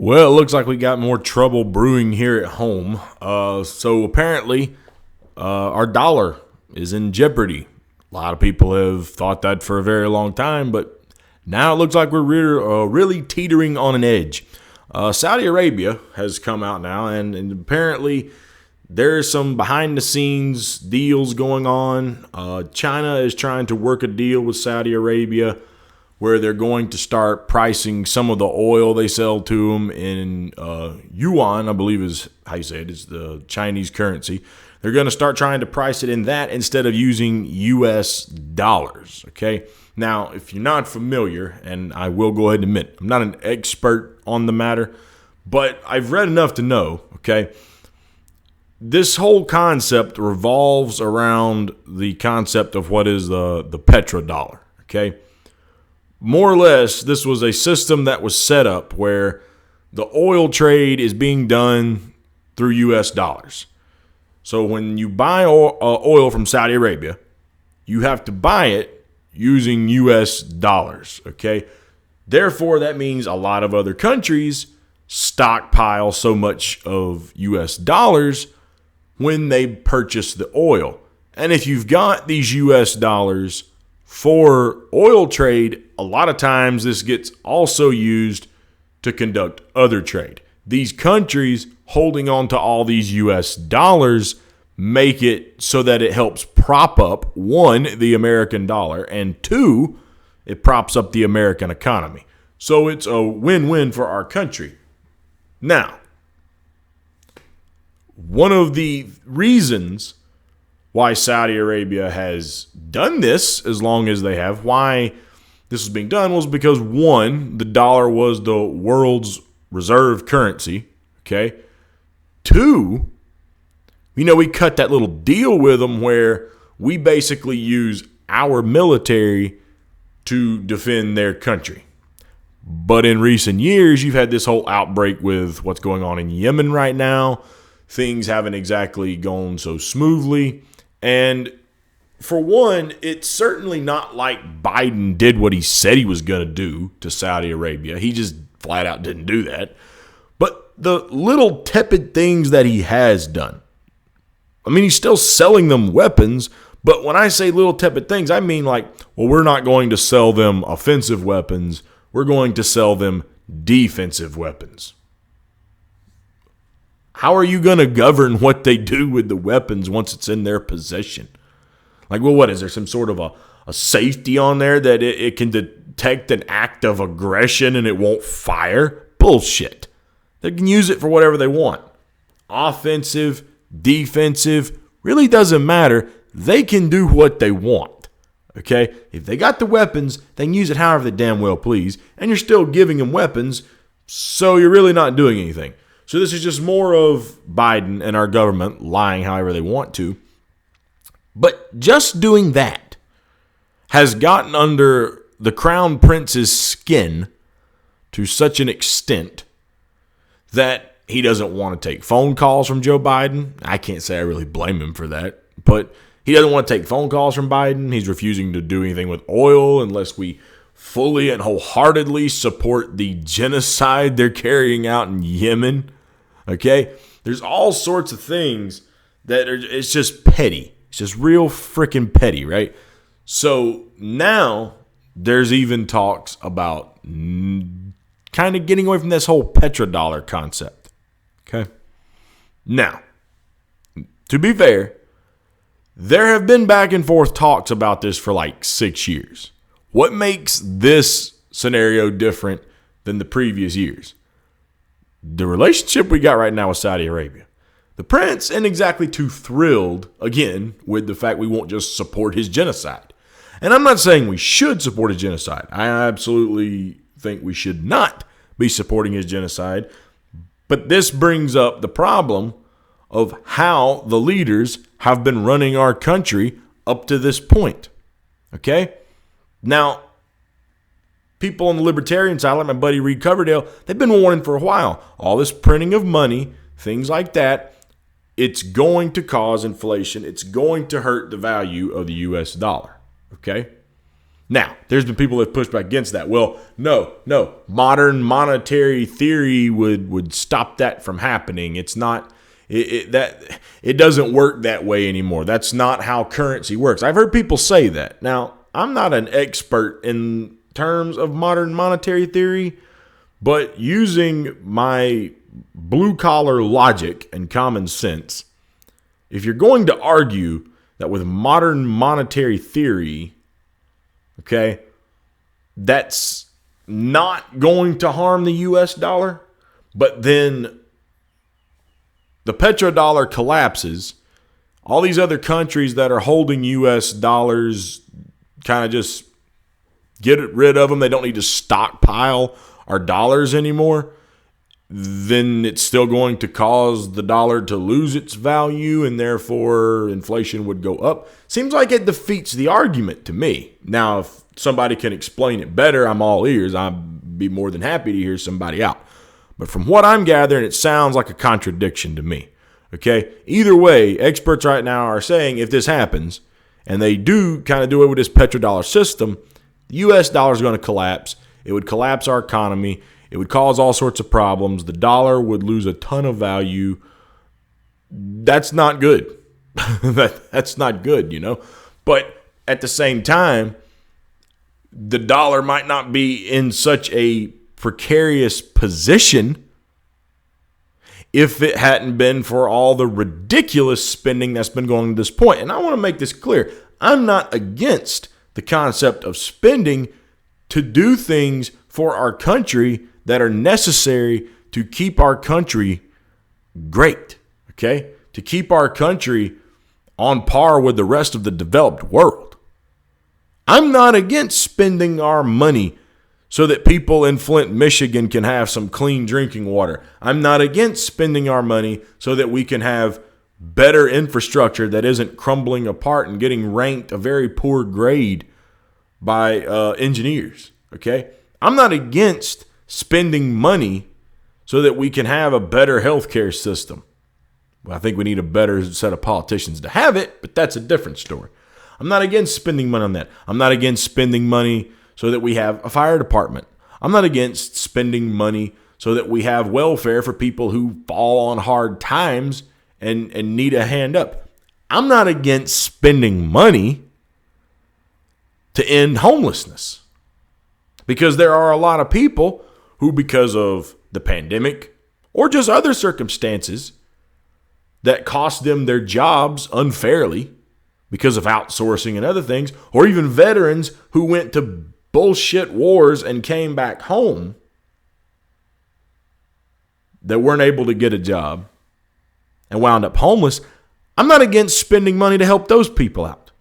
Well, it looks like we got more trouble brewing here at home. So apparently, our dollar is in jeopardy. A lot of people have thought that for a very long time, but now it looks like we're really teetering on an edge. Saudi Arabia has come out now, and apparently there's some behind-the-scenes deals going on. China is trying to work a deal with Saudi Arabia where they're going to start pricing some of the oil they sell to them in Yuan, I believe is how you say it. It's the Chinese currency. They're going to start trying to price it in that instead of using U.S. dollars, okay? Now, if you're not familiar, and I will go ahead and admit, I'm not an expert on the matter, but I've read enough to know, okay? This whole concept revolves around the concept of what is the petrodollar, okay? More or less, this was a system that was set up where the oil trade is being done through U.S. dollars. So when you buy oil from Saudi Arabia, you have to buy it using U.S. dollars, okay? Therefore, that means a lot of other countries stockpile so much of U.S. dollars when they purchase the oil. And if you've got these U.S. dollars for oil trade, a lot of times this gets also used to conduct other trade. These countries holding on to all these U.S. dollars make it so that it helps prop up, one, the American dollar, and two, it props up the American economy. So it's a win-win for our country. Now, one of the reasons why Saudi Arabia has done this as long as they have, why this was being done was because, one, the dollar was the world's reserve currency, okay? Two, we cut that little deal with them where we basically use our military to defend their country. But in recent years, you've had this whole outbreak with what's going on in Yemen right now. Things haven't exactly gone so smoothly. And for one, it's certainly not like Biden did what he said he was going to do to Saudi Arabia. He just flat out didn't do that. But the little tepid things that he has done, I mean, he's still selling them weapons. But when I say little tepid things, I mean like, well, we're not going to sell them offensive weapons. We're going to sell them defensive weapons. How are you going to govern what they do with the weapons once it's in their possession? Like, well, what is there, some sort of a safety on there that it can detect an act of aggression and it won't fire? Bullshit. They can use it for whatever they want. Offensive, defensive, really doesn't matter. They can do what they want. Okay? If they got the weapons, they can use it however they damn well please, and you're still giving them weapons, so you're really not doing anything. So this is just more of Biden and our government lying however they want to. But just doing that has gotten under the crown prince's skin to such an extent that he doesn't want to take phone calls from Joe Biden. I can't say I really blame him for that, but he doesn't want to take phone calls from Biden. He's refusing to do anything with oil unless we fully and wholeheartedly support the genocide they're carrying out in Yemen. Okay? There's all sorts of things that it's just petty. It's just real freaking petty, right? So now there's even talks about kind of getting away from this whole petrodollar concept. Okay? Now, to be fair, there have been back and forth talks about this for like 6 years. What makes this scenario different than the previous years? The relationship we got right now with Saudi Arabia. The prince isn't exactly too thrilled, again, with the fact we won't just support his genocide. And I'm not saying we should support his genocide. I absolutely think we should not be supporting his genocide. But this brings up the problem of how the leaders have been running our country up to this point. Okay? Now, people on the libertarian side, like my buddy Reed Coverdale, they've been warning for a while. All this printing of money, things like that, it's going to cause inflation. It's going to hurt the value of the U.S. dollar. Okay? Now, there's been people that push back against that. Well, no. Modern monetary theory would stop that from happening. It's not it doesn't work that way anymore. That's not how currency works. I've heard people say that. Now, I'm not an expert in terms of modern monetary theory, but using my blue-collar logic and common sense, if you're going to argue that with modern monetary theory, okay, that's not going to harm the U.S. dollar, but then the petrodollar collapses, all these other countries that are holding U.S. dollars kind of just get rid of them. They don't need to stockpile our dollars anymore. Then it's still going to cause the dollar to lose its value, and therefore inflation would go up. Seems like it defeats the argument to me. Now, if somebody can explain it better, I'm all ears. I'd be more than happy to hear somebody out. But from what I'm gathering, it sounds like a contradiction to me. Okay? Either way, experts right now are saying if this happens, and they do kind of do it with this petrodollar system, the U.S. dollar is going to collapse. It would collapse our economy. It would cause all sorts of problems. The dollar would lose a ton of value. That's not good. That's not good, you know. But at the same time, the dollar might not be in such a precarious position if it hadn't been for all the ridiculous spending that's been going to this point. And I want to make this clear. I'm not against the concept of spending to do things for our country that are necessary to keep our country great, okay? To keep our country on par with the rest of the developed world. I'm not against spending our money so that people in Flint, Michigan can have some clean drinking water. I'm not against spending our money so that we can have better infrastructure that isn't crumbling apart and getting ranked a very poor grade by engineers, okay? I'm not against spending money so that we can have a better healthcare system. Well, I think we need a better set of politicians to have it, but that's a different story. I'm not against spending money on that. I'm not against spending money so that we have a fire department. I'm not against spending money so that we have welfare for people who fall on hard times and need a hand up. I'm not against spending money to end homelessness, because there are a lot of people who, because of the pandemic or just other circumstances that cost them their jobs unfairly because of outsourcing and other things, or even veterans who went to bullshit wars and came back home that weren't able to get a job and wound up homeless. I'm not against spending money to help those people out.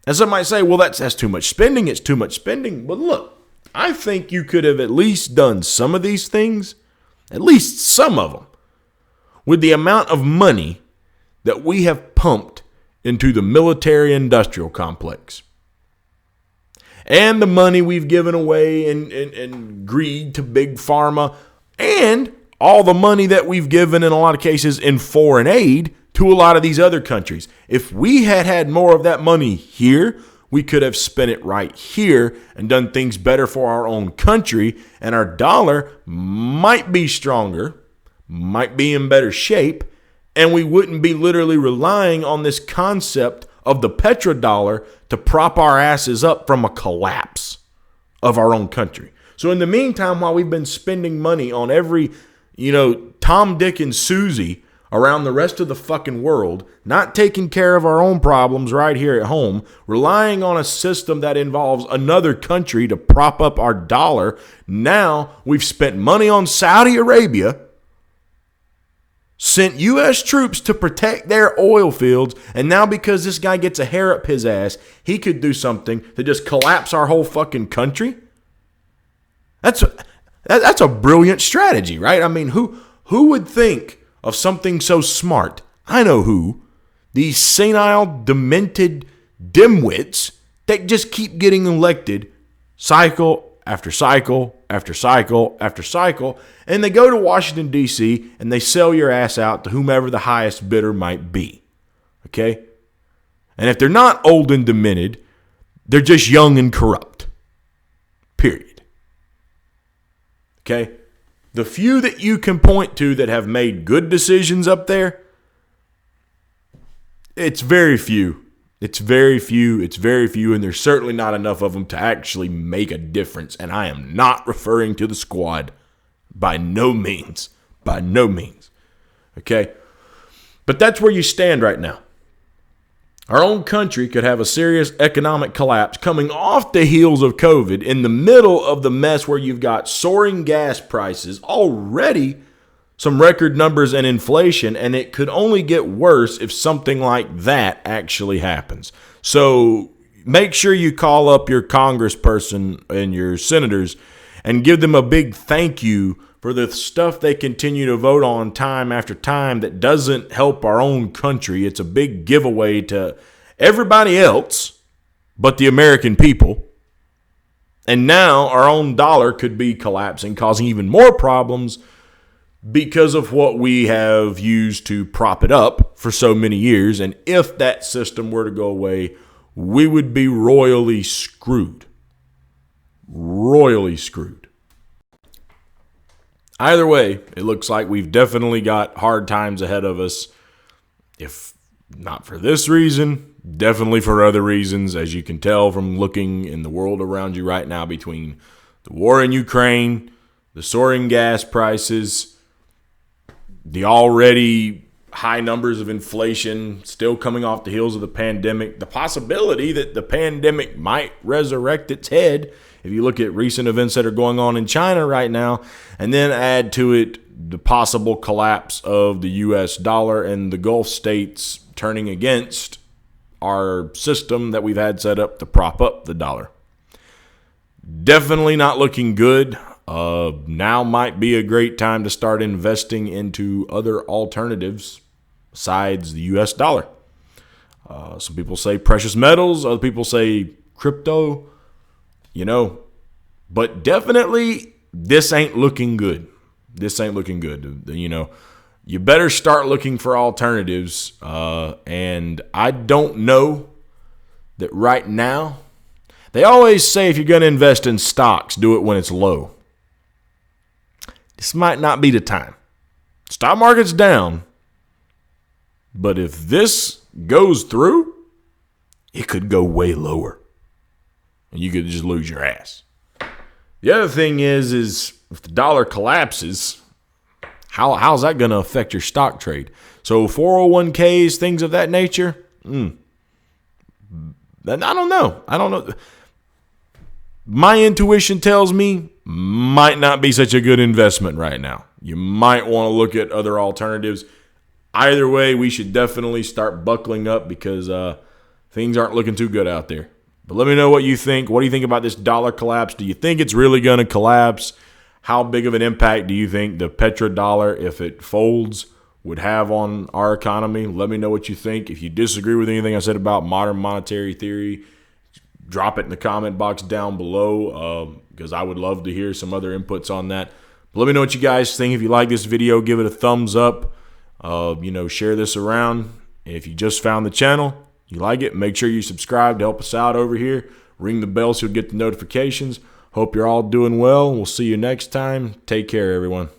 And some might say, well, that's too much spending. It's too much spending. But look, I think you could have at least done some of these things, at least some of them, with the amount of money that we have pumped into the military-industrial complex. And the money we've given away in greed to big pharma, and all the money that we've given in a lot of cases in foreign aid to a lot of these other countries. If we had had more of that money here, we could have spent it right here and done things better for our own country, and our dollar might be stronger, might be in better shape, and we wouldn't be literally relying on this concept of the petrodollar to prop our asses up from a collapse of our own country. So in the meantime, while we've been spending money on every, Tom, Dick, and Susie around the rest of the fucking world, not taking care of our own problems right here at home, relying on a system that involves another country to prop up our dollar, now we've spent money on Saudi Arabia, sent U.S. troops to protect their oil fields, and now because this guy gets a hair up his ass, he could do something to just collapse our whole fucking country? That's a brilliant strategy, right? I mean, who would think of something so smart? I know who. These senile, demented dimwits that just keep getting elected cycle after cycle after cycle after cycle, and they go to Washington, D.C., and they sell your ass out to whomever the highest bidder might be. Okay? And if they're not old and demented, They're just young and corrupt. Period. Okay? The few that you can point to that have made good decisions up there, it's very few. It's very few. It's very few. And there's certainly not enough of them to actually make a difference. And I am not referring to the squad. By no means. By no means. Okay? But that's where you stand right now. Our own country could have a serious economic collapse coming off the heels of COVID in the middle of the mess where you've got soaring gas prices, already some record numbers and inflation, and it could only get worse if something like that actually happens. So make sure you call up your congressperson and your senators and give them a big thank you for the stuff they continue to vote on time after time that doesn't help our own country. It's a big giveaway to everybody else but the American people. And now our own dollar could be collapsing, causing even more problems because of what we have used to prop it up for so many years. And if that system were to go away, we would be royally screwed. Royally screwed. Either way, it looks like we've definitely got hard times ahead of us. If not for this reason, definitely for other reasons, as you can tell from looking in the world around you right now between the war in Ukraine, the soaring gas prices, the already high numbers of inflation still coming off the heels of the pandemic, the possibility that the pandemic might resurrect its head if you look at recent events that are going on in China right now, and then add to it the possible collapse of the U.S. dollar and the Gulf states turning against our system that we've had set up to prop up the dollar. Definitely not looking good. Now might be a great time to start investing into other alternatives besides the U.S. dollar. Some people say precious metals. Other people say crypto. But definitely this ain't looking good. This ain't looking good. You better start looking for alternatives. And I don't know that right now. They always say if you're going to invest in stocks, do it when it's low. This might not be the time. Stock market's down. But if this goes through, it could go way lower. And you could just lose your ass. The other thing is if the dollar collapses, how's that going to affect your stock trade? So 401ks, things of that nature, I don't know. My intuition tells me might not be such a good investment right now. You might want to look at other alternatives. Either way, we should definitely start buckling up because things aren't looking too good out there. But let me know what you think. What do you think about this dollar collapse? Do you think it's really going to collapse? How big of an impact do you think the petrodollar, if it folds, would have on our economy? Let me know what you think. If you disagree with anything I said about modern monetary theory, drop it in the comment box down below because I would love to hear some other inputs on that. But let me know what you guys think. If you like this video, give it a thumbs up. Share this around. If you just found the channel, you like it, make sure you subscribe to help us out over here. Ring the bell so you'll get the notifications. Hope you're all doing well. We'll see you next time. Take care, everyone.